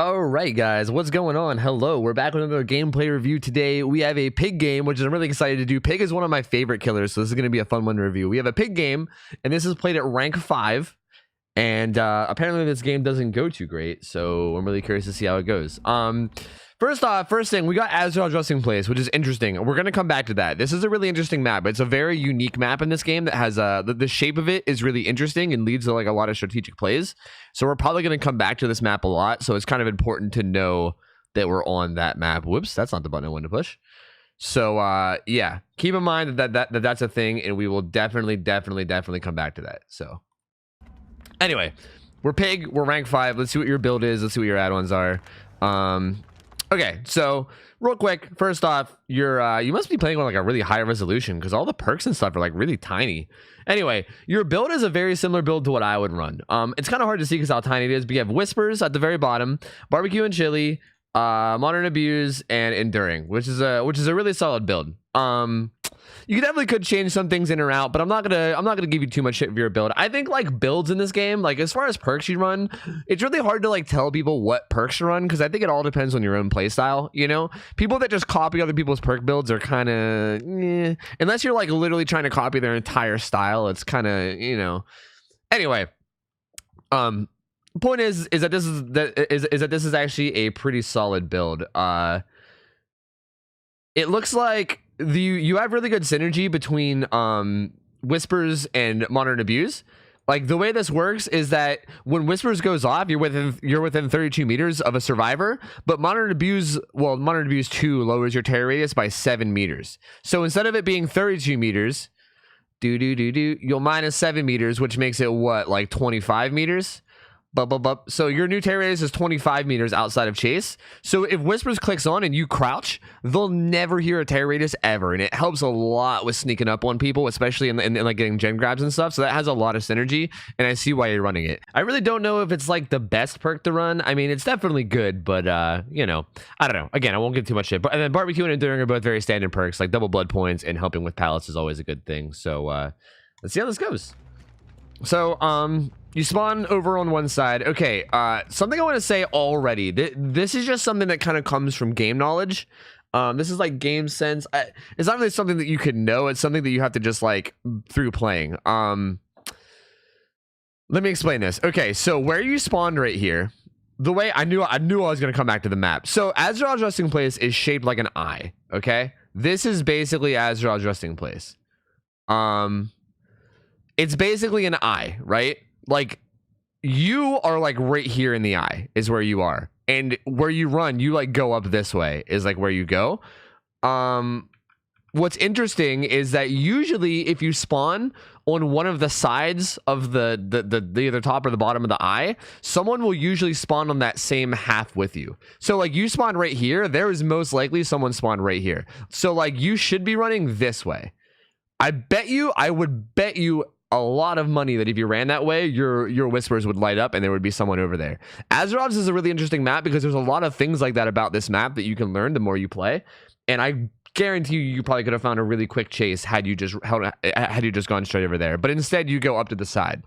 All right, guys, what's going on? Hello, we're back with another gameplay review. Today we have a pig game, which I'm really excited to do. Pig is one of my favorite killers, so this is going to be a fun one to review. We have a pig game, and this is played at rank 5, and apparently this game doesn't go too great, so I'm really curious to see how it goes. First thing, we got Azarov's resting place, which is interesting. We're going to come back to that. This is a really interesting map. It's a very unique map in this game that has the shape of it is really interesting and leads to like a lot of strategic plays. So we're probably going to come back to this map a lot. So it's kind of important to know that we're on that map. Whoops, that's not the button I wanted to push. So yeah, keep in mind that's a thing, and we will definitely come back to that. So anyway, we're pig, we're rank 5. Let's see what your build is. Let's see what your add-ons are. Okay, so real quick, first off, you must be playing on like a really high resolution because all the perks and stuff are like really tiny. Anyway, your build is a very similar build to what I would run. It's kind of hard to see because how tiny it is, but you have whispers at the very bottom, barbecue and chili, modern abuse, and enduring, which is a really solid build. You definitely could change some things in or out, but I'm not gonna give you too much shit for your build. I think like builds in this game, like as far as perks you run, it's really hard to like tell people what perks to run because I think it all depends on your own play style. You know, people that just copy other people's perk builds are kind of unless you're like literally trying to copy their entire style. It's kind of, you know. Anyway, point is that this is actually a pretty solid build. It looks like you have really good synergy between whispers and modern abuse. Like the way this works is that when whispers goes off, you're within 32 meters of a survivor, but modern abuse 2 lowers your terror radius by 7 meters. So instead of it being 32 meters, you'll minus 7 meters, which makes it what, like 25 meters? So your new terror radius is 25 meters outside of chase. So if whispers clicks on and you crouch, they'll never hear a terror radius ever, and it helps a lot with sneaking up on people, especially in like getting gen grabs and stuff. So that has a lot of synergy, and I see why you're running it. I really don't know if it's like the best perk to run. I mean, it's definitely good, but you know, I don't know. Again, I won't get too much shit. But and then barbecue and enduring are both very standard perks. Like double blood points and helping with pallets is always a good thing. So let's see how this goes. So you spawn over on one side. Okay, something I want to say already. This is just something that kind of comes from game knowledge. This is like game sense. It's not really something that you could know. It's something that you have to just like through playing. Let me explain this. Okay, so where you spawned right here, the way I knew I was gonna come back to the map. So Azarov's resting place is shaped like an eye. Okay, this is basically Azarov's resting place. It's basically an eye, right? Like you are like right here in the eye is where you are, and where you run, you like go up this way is like where you go. What's interesting is that usually if you spawn on one of the sides of the either top or the bottom of the eye, someone will usually spawn on that same half with you. So like you spawn right here, there is most likely someone spawned right here. So like you should be running this way. I would bet you a lot of money that if you ran that way, your whispers would light up and there would be someone over there. Azarov's is a really interesting map because there's a lot of things like that about this map that you can learn the more you play. And I guarantee you probably could have found a really quick chase had you just gone straight over there. But instead you go up to the side,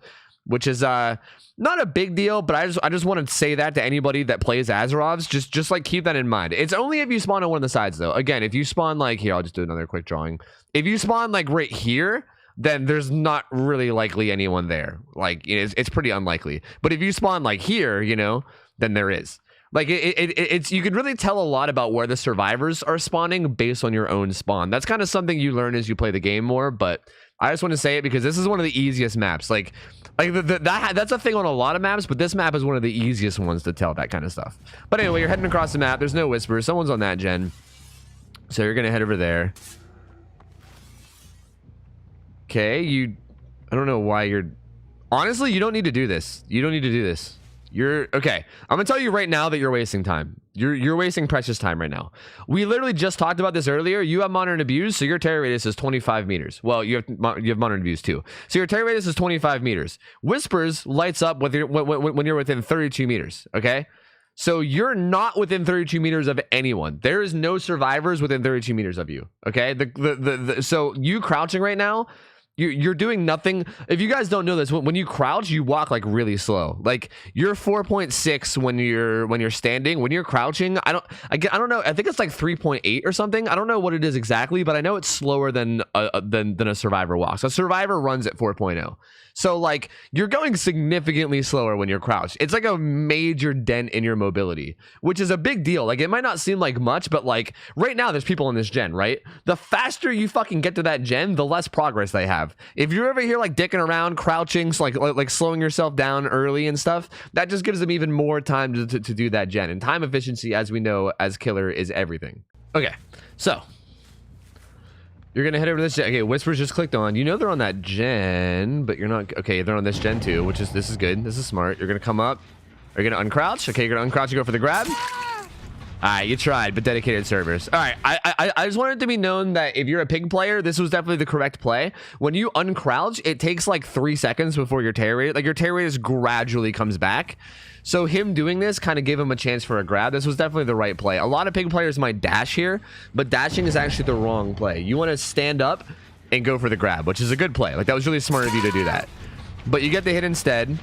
which is not a big deal, but I just want to say that to anybody that plays Azarov's. Just like keep that in mind. It's only if you spawn on one of the sides though. Again, if you spawn like here, I'll just do another quick drawing. If you spawn like right here, then there's not really likely anyone there. Like it's pretty unlikely. But if you spawn like here, you know, then there is. Like it's you can really tell a lot about where the survivors are spawning based on your own spawn. That's kind of something you learn as you play the game more. But I just want to say it because this is one of the easiest maps. Like that's a thing on a lot of maps, but this map is one of the easiest ones to tell that kind of stuff. But anyway, you're heading across the map. There's no whispers. Someone's on that gen, so you're gonna head over there. Okay, I don't know why you're... Honestly, you don't need to do this. You don't need to do this. You're... Okay, I'm going to tell you right now that you're wasting time. You're wasting precious time right now. We literally just talked about this earlier. You have modern abuse, so your terror radius is 25 meters. Well, you have modern abuse too. So your terror radius is 25 meters. Whispers lights up when you're within 32 meters, okay? So you're not within 32 meters of anyone. There is no survivors within 32 meters of you, okay? So you crouching right now you're doing nothing. If you guys don't know this, when you crouch, you walk like really slow. Like you're 4.6 when you're standing. When you're crouching, I don't know. I think it's like 3.8 or something. I don't know what it is exactly, but I know it's slower than a survivor walks. A survivor runs at 4.0. So like you're going significantly slower when you're crouched. It's like a major dent in your mobility, which is a big deal. Like it might not seem like much, but like right now there's people in this gen, right? The faster you fucking get to that gen, the less progress they have. If you're over here like dicking around, crouching, so like slowing yourself down early and stuff, that just gives them even more time to do that gen. And time efficiency, as we know, as killer is everything. Okay, so you're gonna head over to this gen. Okay, Whispers just clicked on. You know they're on that gen, but you're not. Okay, they're on this gen too, which is, this is good. This is smart. You're gonna come up. Are you gonna uncrouch? Okay, you're gonna uncrouch and go for the grab. All right, you tried, but dedicated servers. All right, I just wanted to be known that if you're a pig player, this was definitely the correct play. When you uncrouch, it takes like 3 seconds before your tear rate. Like your tear rate gradually comes back. So him doing this kind of gave him a chance for a grab. This was definitely the right play. A lot of pig players might dash here, but dashing is actually the wrong play. You want to stand up and go for the grab, which is a good play. Like that was really smart of you to do that. But you get the hit instead.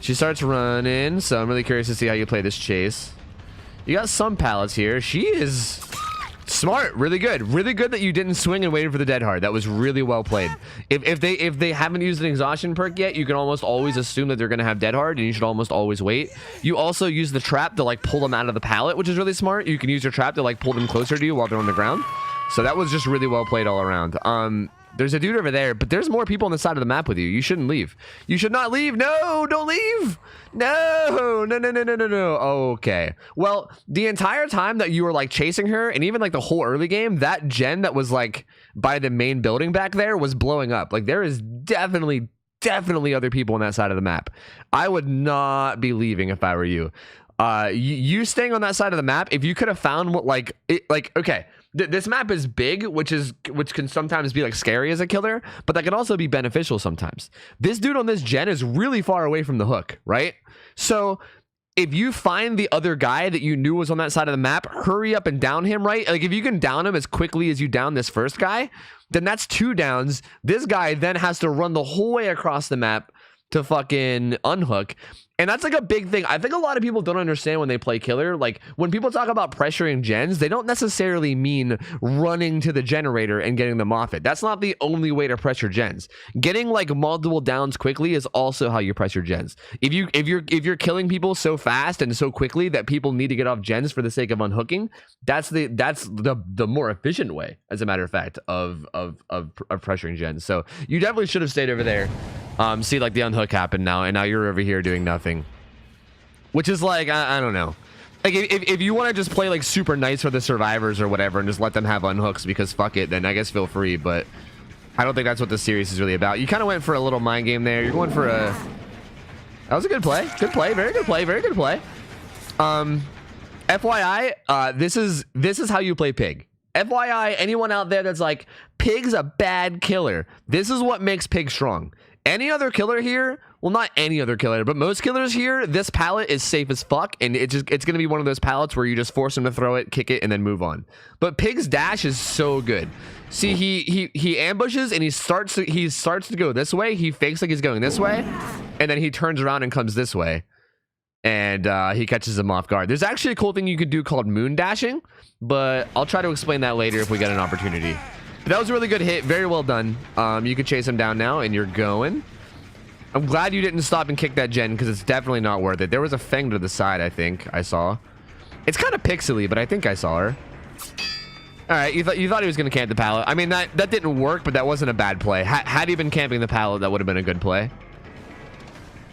She starts running, so I'm really curious to see how you play this chase. You got some pallets here. She is smart, really good that you didn't swing and waited for the dead hard. That was really well played. If they haven't used an exhaustion perk yet, you can almost always assume that they're gonna have dead hard, and you should almost always wait. You also use the trap to like pull them out of the pallet, which is really smart. You can use your trap to like pull them closer to you while they're on the ground. So that was just really well played all around. There's a dude over there, but there's more people on the side of the map with you. You shouldn't leave. You should not leave. No, don't leave. No. Okay. Well, the entire time that you were like chasing her, and even like the whole early game, that gen that was like by the main building back there was blowing up. Like there is definitely other people on that side of the map. I would not be leaving if I were you. You staying on that side of the map, if you could have found what okay. This map is big, which can sometimes be like scary as a killer, but that can also be beneficial sometimes. This dude on this gen is really far away from the hook, right? So if you find the other guy that you knew was on that side of the map, hurry up and down him, right? Like if you can down him as quickly as you down this first guy, then that's 2 downs. This guy then has to run the whole way across the map to fucking unhook. And that's like a big thing. I think a lot of people don't understand when they play killer. Like when people talk about pressuring gens, they don't necessarily mean running to the generator and getting them off it. That's not the only way to pressure gens. Getting like multiple downs quickly is also how you pressure gens. If you're killing people so fast and so quickly that people need to get off gens for the sake of unhooking, that's the more efficient way, as a matter of fact, of pressuring gens. So you definitely should have stayed over there. See like the unhook happen now, and now you're over here doing nothing, which is like I don't know. Like if you want to just play like super nice for the survivors or whatever and just let them have unhooks because fuck it, then I guess feel free. But I don't think that's what this series is really about. You kind of went for a little mind game there. You're going for a... That was a good play. Good play. Very good play. Very good play. FYI, this is how you play pig. FYI, anyone out there that's like, pig's a bad killer, this is what makes pig strong. Any other killer here, well, not any other killer, but most killers here, this pallet is safe as fuck, and it's gonna be one of those pallets where you just force him to throw it, kick it, and then move on. But pig's dash is so good. See, he ambushes and he starts to go this way. He fakes like he's going this way, and then he turns around and comes this way, and he catches him off guard. There's actually a cool thing you could do called moon dashing, but I'll try to explain that later if we get an opportunity. But that was a really good hit. Very well done. You could chase him down now, and you're going. I'm glad you didn't stop and kick that gen, because it's definitely not worth it. There was a Feng to the side, I think I saw. It's kind of pixely, but I think I saw her. All right, you thought he was going to camp the pallet. I mean, that didn't work, but that wasn't a bad play. Had he been camping the pallet, that would have been a good play.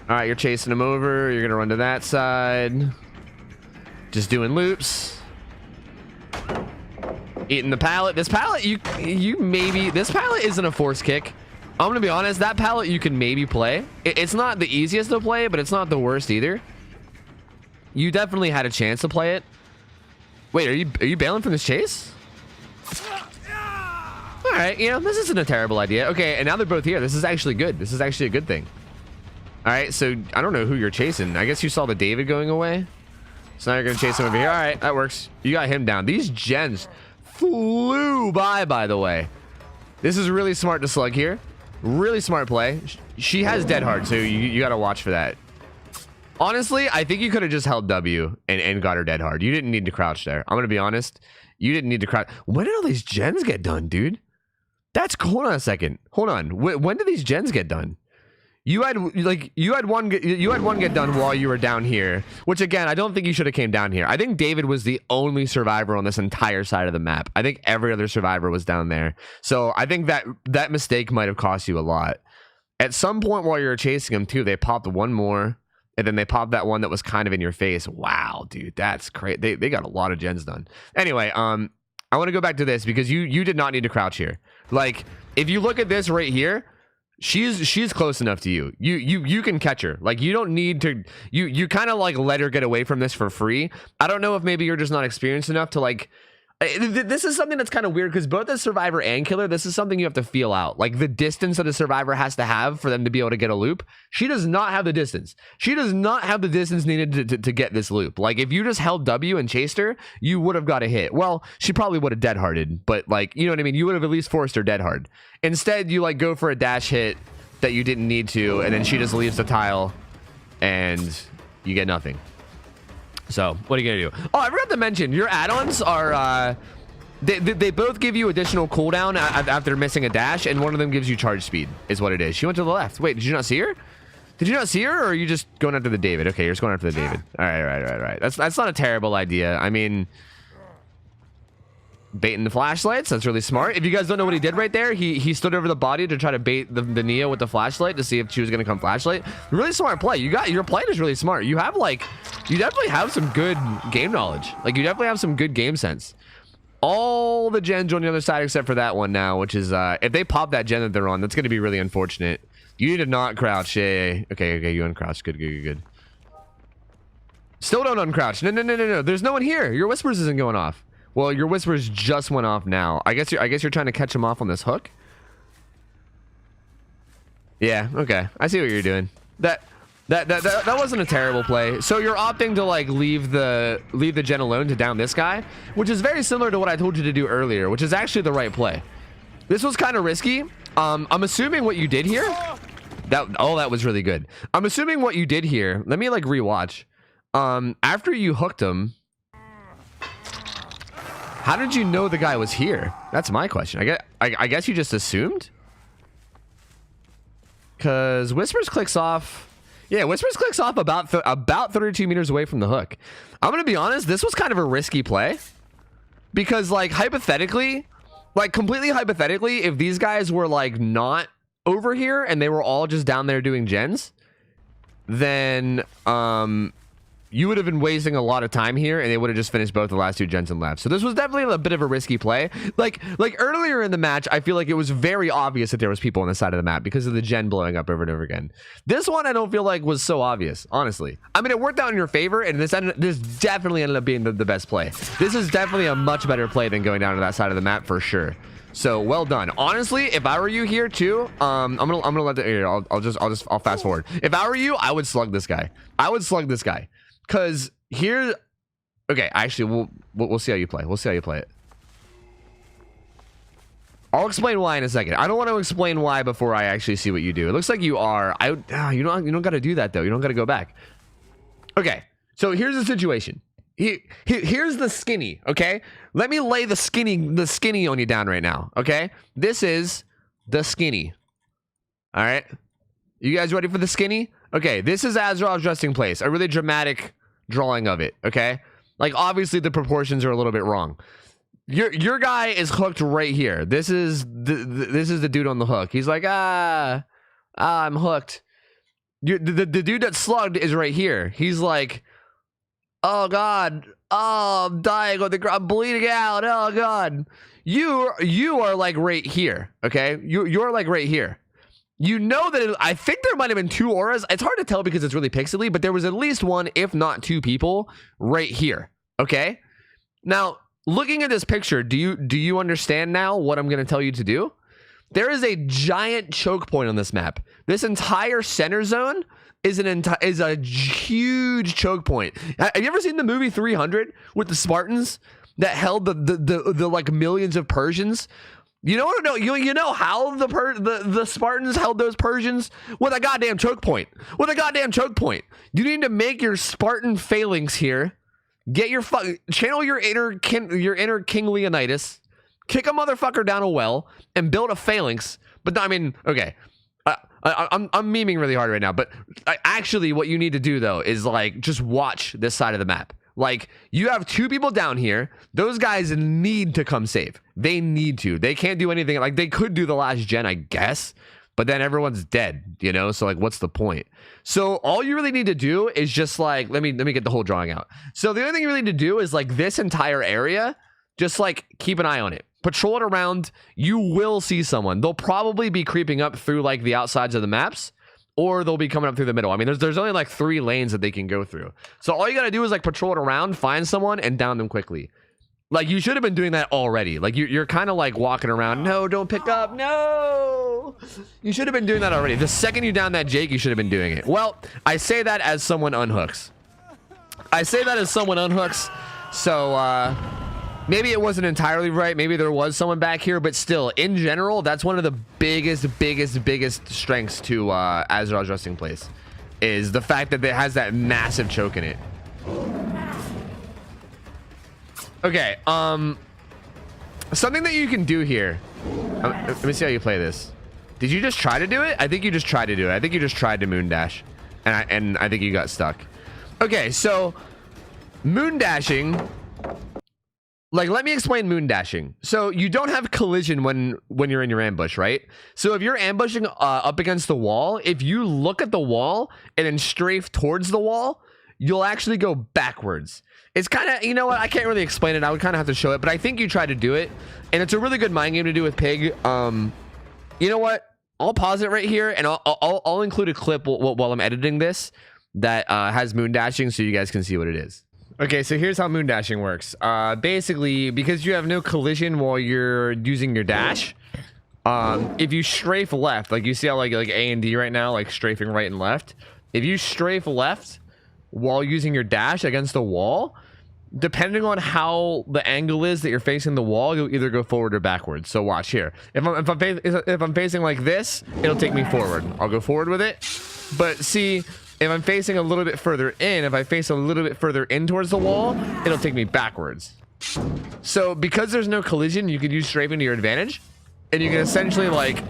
All right, you're chasing him over. You're going to run to that side. Just doing loops. Eating the pallet. This pallet, this pallet isn't a force kick. I'm gonna be honest, that pallet you can maybe play. It's not the easiest to play, but it's not the worst either. You definitely had a chance to play it. Wait, are you bailing from this chase? All right, you know, this isn't a terrible idea. Okay, and now they're both here. This is actually good. This is actually a good thing. All right, so I don't know who you're chasing. I guess you saw the David going away. So now you're gonna chase him over here. All right, that works. You got him down. These gens flew by the way. This is really smart to slug here. Really smart play. She has dead hard, so you got to watch for that. Honestly, I think you could have just held W and got her dead hard. You didn't need to crouch there. I'm going to be honest. You didn't need to crouch. When did all these gens get done, dude? Hold on a second. Hold on. When did these gens get done? You had one get done while you were down here, which again, I don't think you should have came down here. I think David was the only survivor on this entire side of the map. I think every other survivor was down there. So I think that mistake might have cost you a lot. At some point while you were chasing him too, they popped one more, and then they popped that one that was kind of in your face. Wow, dude, that's crazy. They got a lot of gens done. Anyway, I want to go back to this because you did not need to crouch here. Like, if you look at this right here, she's close enough to you. You can catch her. Like, you don't need to. You kind of like let her get away from this for free. I don't know if maybe you're just not experienced enough to like. This is something that's kind of weird because both as survivor and killer, this is something you have to feel out. Like the distance that a survivor has to have for them to be able to get a loop. She does not have the distance. She does not have the distance needed to get this loop. Like if you just held W and chased her, you would have got a hit. Well, she probably would have dead hearted, but like, you know what I mean? You would have at least forced her dead hard. Instead, you like go for a dash hit that you didn't need to, and then she just leaves the tile and you get nothing. So what are you gonna do? Oh, I forgot to mention your add-ons are they both give you additional cooldown after missing a dash, and one of them gives you charge speed is what it is. She went to the left. Wait, did you not see her? Did you not see her, or are you just going after the David? Okay, you're just going after the David. All right. That's not a terrible idea. I mean, baiting the flashlights, that's really smart. If you guys don't know what he did right there, he stood over the body to try to bait the Neo with the flashlight to see if she was gonna come flashlight. Really smart play. Your play is really smart. You definitely have some good game knowledge. Like you definitely have some good game sense. All the gens on the other side except for that one now, which is if they pop that gen that they're on, that's gonna be really unfortunate. You did not crouch. Yeah. Okay, you uncrouched. Good. Still don't uncrouch. No. There's no one here. Your whispers isn't going off. Well, your whispers just went off now. I guess you're trying to catch him off on this hook. Yeah, okay. I see what you're doing. That wasn't a terrible play. So you're opting to like leave the gen alone to down this guy, which is very similar to what I told you to do earlier, which is actually the right play. This was kind of risky. I'm assuming what you did here. That was really good. I'm assuming what you did here. Let me like rewatch. After you hooked him, how did you know the guy was here? That's my question. I guess you just assumed? Because Whispers clicks off. Yeah, Whispers clicks off about 32 meters away from the hook. I'm going to be honest, this was kind of a risky play. Because, like, hypothetically, like, completely hypothetically, if these guys were, like, not over here and they were all just down there doing gens, then, you would have been wasting a lot of time here, and they would have just finished both the last two gens and left. So this was definitely a bit of a risky play. Like earlier in the match, I feel like it was very obvious that there was people on the side of the map because of the gen blowing up over and over again. This one, I don't feel like was so obvious, honestly. I mean, it worked out in your favor, and this definitely ended up being the best play. This is definitely a much better play than going down to that side of the map for sure. So well done. Honestly, if I were you here too, I'm gonna let the here. I'll fast forward. If I were you, I would slug this guy. Because here, okay, actually, we'll see how you play. We'll see how you play it. I'll explain why in a second. I don't want to explain why before I actually see what you do. It looks like you are. You don't got to do that though. You don't got to go back. Okay, so here's the situation. Here's the skinny. Okay, let me lay the skinny on you down right now. Okay, this is the skinny. All right, you guys ready for the skinny? Okay, this is Azarov's resting place. A really dramatic drawing of it, okay? Like, obviously, the proportions are a little bit wrong. Your guy is hooked right here. This is the dude on the hook. He's like, I'm hooked. The dude that slugged is right here. He's like, oh, God. Oh, I'm dying on the ground. I'm bleeding out. Oh, God. You are, like, right here, okay? You're, like, right here. You know that I think there might have been two auras. It's hard to tell because it's really pixely, but there was at least one, if not two people right here. Okay. Now, looking at this picture, do you understand now what I'm going to tell you to do? There is a giant choke point on this map. This entire center zone is a huge choke point. Have you ever seen the movie 300 with the Spartans that held the like millions of Persians? You know what? No, you know how the Spartans held those Persians with a goddamn choke point. With a goddamn choke point. You need to make your Spartan phalanx here. Get your channel your inner King Leonidas. Kick a motherfucker down a well and build a phalanx. But I mean, okay. I'm memeing really hard right now, but actually what you need to do though is like just watch this side of the map. Like, you have two people down here. Those guys need to come save. They need to. They can't do anything. Like, they could do the last gen, I guess, but then everyone's dead, you know? So, like, what's the point? So, all you really need to do is just, like, let me get the whole drawing out. So, the only thing you really need to do is, like, this entire area, just, like, keep an eye on it. Patrol it around. You will see someone. They'll probably be creeping up through, like, the outsides of the maps. Or they'll be coming up through the middle. I mean, there's only like 3 lanes that they can go through. So all you got to do is like patrol it around, find someone, and down them quickly. Like, you should have been doing that already. Like, you're kind of like walking around. No, don't pick up. No. You should have been doing that already. The second you down that Jake, you should have been doing it. Well, I say that as someone unhooks. So, maybe it wasn't entirely right. Maybe there was someone back here, but still, in general, that's one of the biggest strengths to Azarov's resting place, is the fact that it has that massive choke in it. Okay, something that you can do here. Let me see how you play this. Did you just try to do it? I think you just tried to do it. I think you just tried to moon dash, and I think you got stuck. Okay, so moon dashing. Like, let me explain moon dashing. So you don't have collision when you're in your ambush, right? So if you're ambushing up against the wall, if you look at the wall and then strafe towards the wall, you'll actually go backwards. It's kind of, you know what? I can't really explain it. I would kind of have to show it, but I think you try to do it, and it's a really good mind game to do with Pig. You know what? I'll pause it right here, and I'll include a clip while I'm editing this that has moon dashing, so you guys can see what it is. Okay, so here's how moon dashing works. Basically, because you have no collision while you're using your dash, if you strafe left, like you see how like A and D right now, like strafing right and left. If you strafe left while using your dash against the wall, depending on how the angle is that you're facing the wall, you'll either go forward or backwards. So watch here. If I'm facing like this, it'll take me forward. I'll go forward with it. But see, if I'm facing a little bit further in, if I face a little bit further in towards the wall, it'll take me backwards. So because there's no collision, you can use strafing to your advantage, and you can essentially like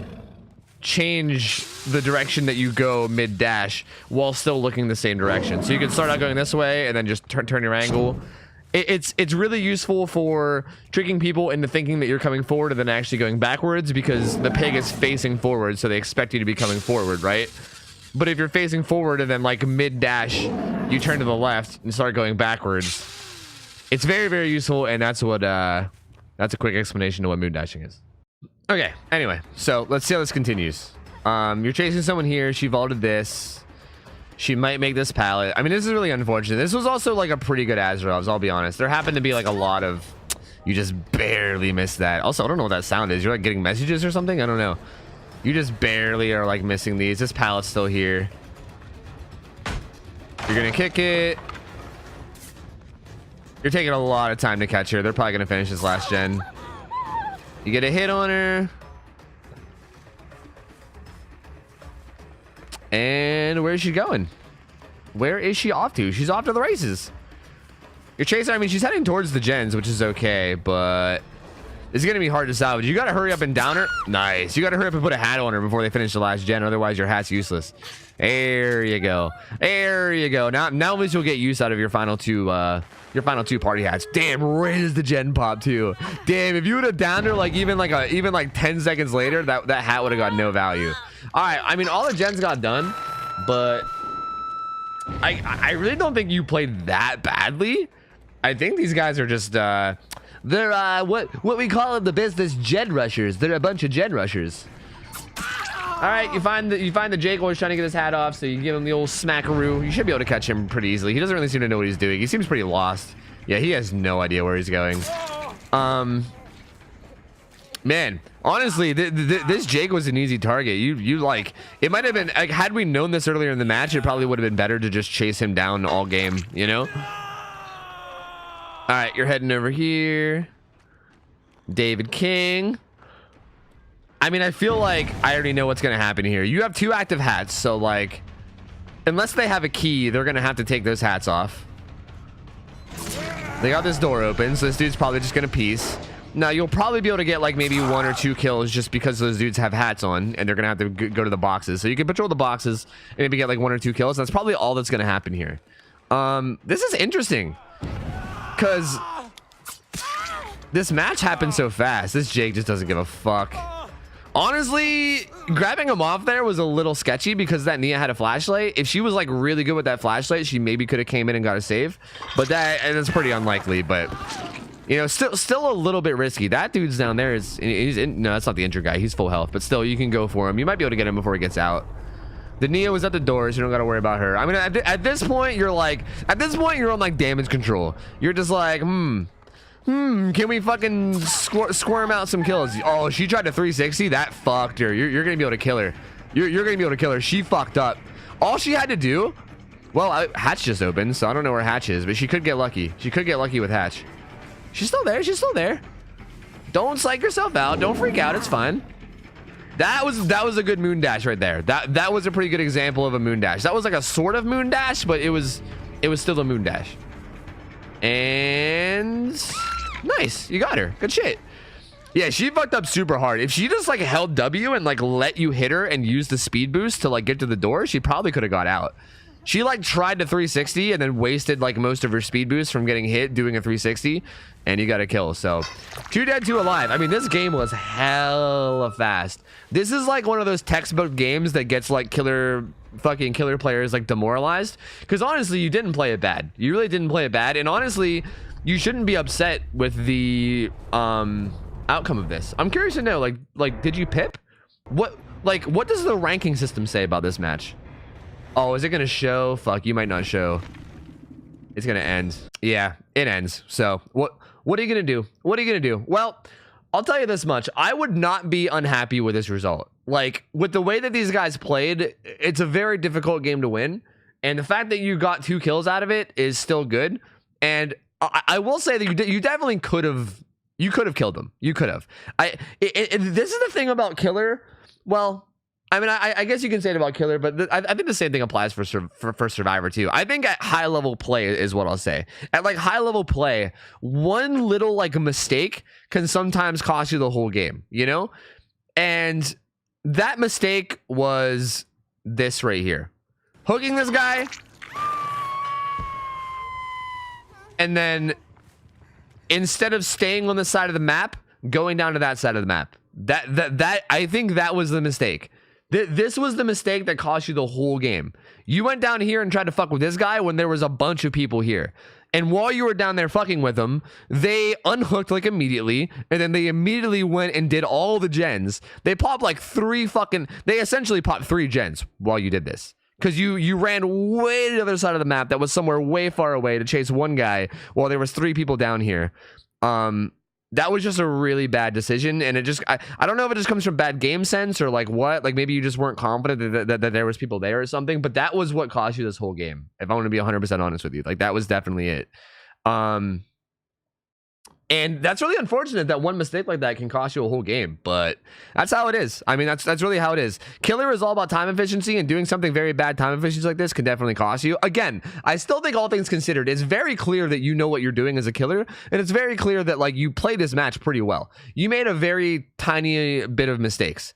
change the direction that you go mid dash while still looking the same direction. So you can start out going this way and then just turn your angle. It's really useful for tricking people into thinking that you're coming forward and then actually going backwards, because the pig is facing forward, so they expect you to be coming forward, right? But if you're facing forward and then like mid dash, you turn to the left and start going backwards. It's very useful, and that's what that's a quick explanation of what moon dashing is. Okay, anyway, so let's see how this continues. You're chasing someone here. She vaulted this. She might make this pallet. I mean, this is really unfortunate. This was also like a pretty good Azarov's, I'll be honest. There happened to be like a lot of, you just barely missed that. Also, I don't know what that sound is. You're like getting messages or something? I don't know. You just barely are like missing these. This pallet's still here. You're gonna kick it. You're taking a lot of time to catch her. They're probably gonna finish this last gen. You get a hit on her. And where is she going? Where is she off to? She's off to the races. You're chasing her. I mean, she's heading towards the gens, which is okay, but it's gonna be hard to salvage. You gotta hurry up and down her. Nice. You gotta hurry up and put a hat on her before they finish the last gen, otherwise your hat's useless. There you go. There you go. Now at least you'll get use out of your final two party hats. Damn, right as the gen pop too. Damn, if you would have downed her like even like 10 seconds later, that hat would have got no value. All right, I mean, all the gens got done, but I really don't think you played that badly. I think these guys are just they're what we call in the business gen rushers. They're a bunch of gen rushers. All right, you find the Jake was trying to get his hat off, so you give him the old smackaroo. You should be able to catch him pretty easily. He doesn't really seem to know what he's doing. He seems pretty lost. Yeah, he has no idea where he's going. Man, honestly, this Jake was an easy target. You like, it might have been like, had we known this earlier in the match, it probably would have been better to just chase him down all game, you know? All right, you're heading over here. David King. I mean, I feel like I already know what's going to happen here. You have 2 active hats, so like, unless they have a key, they're going to have to take those hats off. They got this door open, so this dude's probably just going to piece. Now, you'll probably be able to get like maybe 1 or 2 kills just because those dudes have hats on, and they're going to have to go to the boxes. So you can patrol the boxes and maybe get like 1 or 2 kills. That's probably all that's going to happen here. This is interesting because this match happened so fast. This Jake just doesn't give a fuck. Honestly, grabbing him off there was a little sketchy because that Nia had a flashlight. If she was like really good with that flashlight, she maybe could have came in and got a save. But that's pretty unlikely. But you know, still a little bit risky. That dude's down there is no, that's not the injured guy. He's full health, but still, you can go for him. You might be able to get him before he gets out. The Nia was at the door, so you don't got to worry about her. I mean, at this point, you're on like damage control. You're just like, can we fucking squirm out some kills? Oh, she tried to 360. That fucked her. You're gonna be able to kill her. You're gonna be able to kill her. She fucked up. All she had to do, well, Hatch just opened, so I don't know where Hatch is, but she could get lucky. She could get lucky with Hatch. She's still there. She's still there. Don't psych yourself out. Don't freak out. It's fine. That was a good moon dash right there. That was a pretty good example of a moon dash. That was like a sort of moon dash, but it was still a moon dash. And nice, you got her. Good shit. Yeah, she fucked up super hard. If she just like held W and like let you hit her and use the speed boost to like get to the door, she probably could have got out. She like tried to 360 and then wasted like most of her speed boost from getting hit doing a 360, and you got a kill. So 2 dead, 2 alive. I mean, this game was hella fast. This is like one of those textbook games that gets like killer players like demoralized, because honestly, you didn't play it bad. You really didn't play it bad, and honestly, you shouldn't be upset with the outcome of this. I'm curious to know, like did you pip? What does the ranking system say about this match? Oh, is it gonna show? Fuck, you might not show. It's gonna end. Yeah, it ends. So what are you gonna do? What are you gonna do? Well, I'll tell you this much. I would not be unhappy with this result. Like, with the way that these guys played, it's a very difficult game to win, and the fact that you got 2 kills out of it is still good. And I will say that you definitely could have killed them. You could have. This is the thing about Killer. Well, I mean, I guess you can say it about Killer, but I think the same thing applies for Survivor too. I think at high level play is what I'll say. At like high level play, one little like mistake can sometimes cost you the whole game, you know? And that mistake was this right here. Hooking this guy, and then instead of staying on the side of the map, going down to that side of the map. That I think that was the mistake. This was the mistake that cost you the whole game. You went down here and tried to fuck with this guy when there was a bunch of people here. And while you were down there fucking with them, they unhooked like immediately, and then they immediately went and did all the gens. They popped like 3 fucking... They essentially popped 3 gens while you did this. Because you ran way to the other side of the map that was somewhere way far away to chase one guy while there was 3 people down here. That was just a really bad decision, and it just... I don't know if it just comes from bad game sense or like what. Like maybe you just weren't confident that there was people there or something, but that was what cost you this whole game, if I want to be 100% honest with you. Like that was definitely it. And that's really unfortunate that one mistake like that can cost you a whole game, but that's how it is. I mean, that's really how it is. Killer is all about time efficiency, and doing something very bad time efficiency like this can definitely cost you. Again, I still think all things considered, it's very clear that you know what you're doing as a killer, and it's very clear that like you played this match pretty well. You made a very tiny bit of mistakes.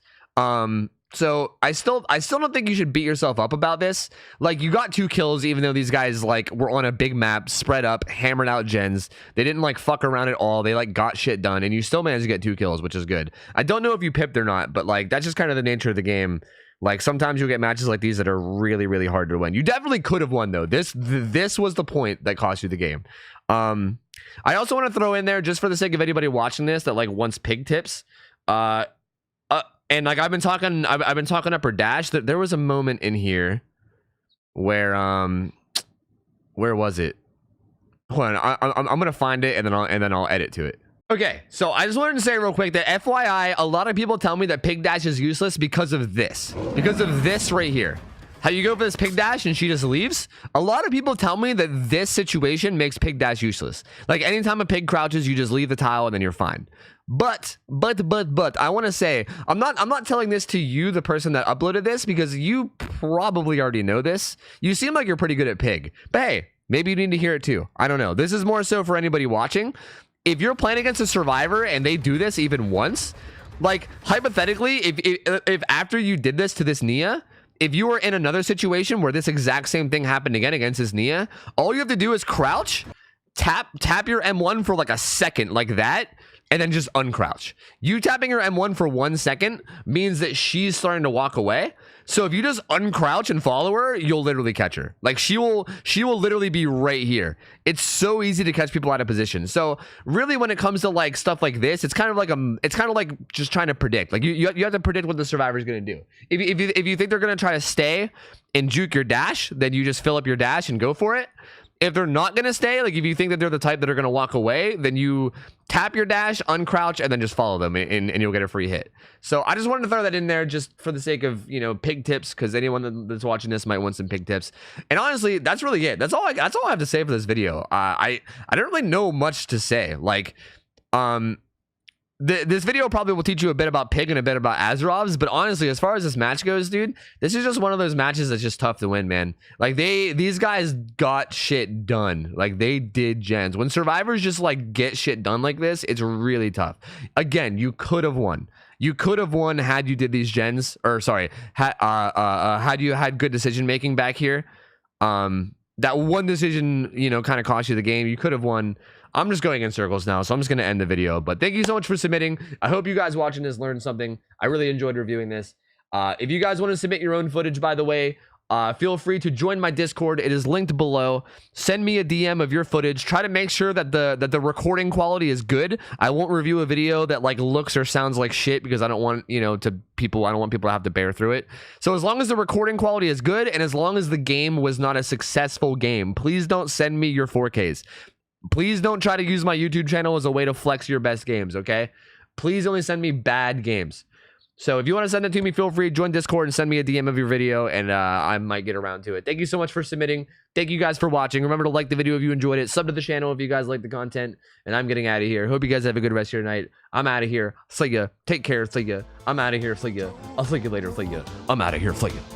So I still don't think you should beat yourself up about this. Like, you got 2 kills, even though these guys like were on a big map, spread up, hammered out gens. They didn't like fuck around at all. They like got shit done, and you still managed to get 2 kills, which is good. I don't know if you pipped or not, but like that's just kind of the nature of the game. Like sometimes you'll get matches like these that are really, really hard to win. You definitely could have won though. This was the point that cost you the game. I also want to throw in there, just for the sake of anybody watching this that like wants pig tips. And like I've been talking upper dash, that there was a moment in here where was it? Hold on, I'm gonna find it and then I'll edit to it. Okay, so I just wanted to say real quick that FYI, a lot of people tell me that pig dash is useless because of this right here. How you go for this pig dash and she just leaves? A lot of people tell me that this situation makes pig dash useless. Like anytime a pig crouches, you just leave the tile and then you're fine. But I want to say I'm not telling this to you, the person that uploaded this, because you probably already know this. You seem like you're pretty good at pig, but hey, maybe you need to hear it too. I don't know. This is more so for anybody watching. If you're playing against a survivor and they do this even once, like hypothetically, if after you did this to this Nia, if you were in another situation where this exact same thing happened again against this Nia, all you have to do is crouch, tap your M1 for like a second like that, and then just uncrouch. You tapping your M1 for 1 second means that she's starting to walk away. So if you just uncrouch and follow her, you'll literally catch her. Like she will literally be right here. It's so easy to catch people out of position. So really, when it comes to like stuff like this, it's kind of like just trying to predict. Like you have to predict what the survivor is going to do. If you think they're going to try to stay and juke your dash, then you just fill up your dash and go for it. If they're not going to stay, like if you think that they're the type that are going to walk away, then you tap your dash, uncrouch, and then just follow them and you'll get a free hit. So I just wanted to throw that in there just for the sake of, you know, pig tips, because anyone that's watching this might want some pig tips. And honestly, that's really it. That's all I have to say for this video. I don't really know much to say. Like, this video probably will teach you a bit about pig and a bit about Azarovs, but honestly, as far as this match goes, dude, this is just one of those matches that's just tough to win, man. Like these guys got shit done. Like they did gens. When survivors just like get shit done like this, it's really tough. Again, you could have won. You could have won had you did these gens, or sorry, had you had good decision making back here. That one decision, you know, kind of cost you the game. You could have won. I'm just going in circles now, so I'm just going to end the video. But thank you so much for submitting. I hope you guys watching this learned something. I really enjoyed reviewing this. If you guys want to submit your own footage, by the way, feel free to join my Discord. It is linked below. Send me a DM of your footage. Try to make sure that the recording quality is good. I won't review a video that like looks or sounds like shit, because I don't want, you know, I don't want people to have to bear through it. So as long as the recording quality is good, and as long as the game was not a successful game, please don't send me your 4Ks. Please don't try to use my YouTube channel as a way to flex your best games, okay? Please only send me bad games. So if you want to send it to me, feel free to join Discord and send me a DM of your video, and I might get around to it. Thank you so much for submitting. Thank you guys for watching. Remember to like the video if you enjoyed it. Sub to the channel if you guys like the content. And I'm getting out of here. Hope you guys have a good rest of your night. I'm out of here. See ya. Take care. See ya. I'm out of here. See ya. I'll see you later. See ya. I'm out of here. See ya.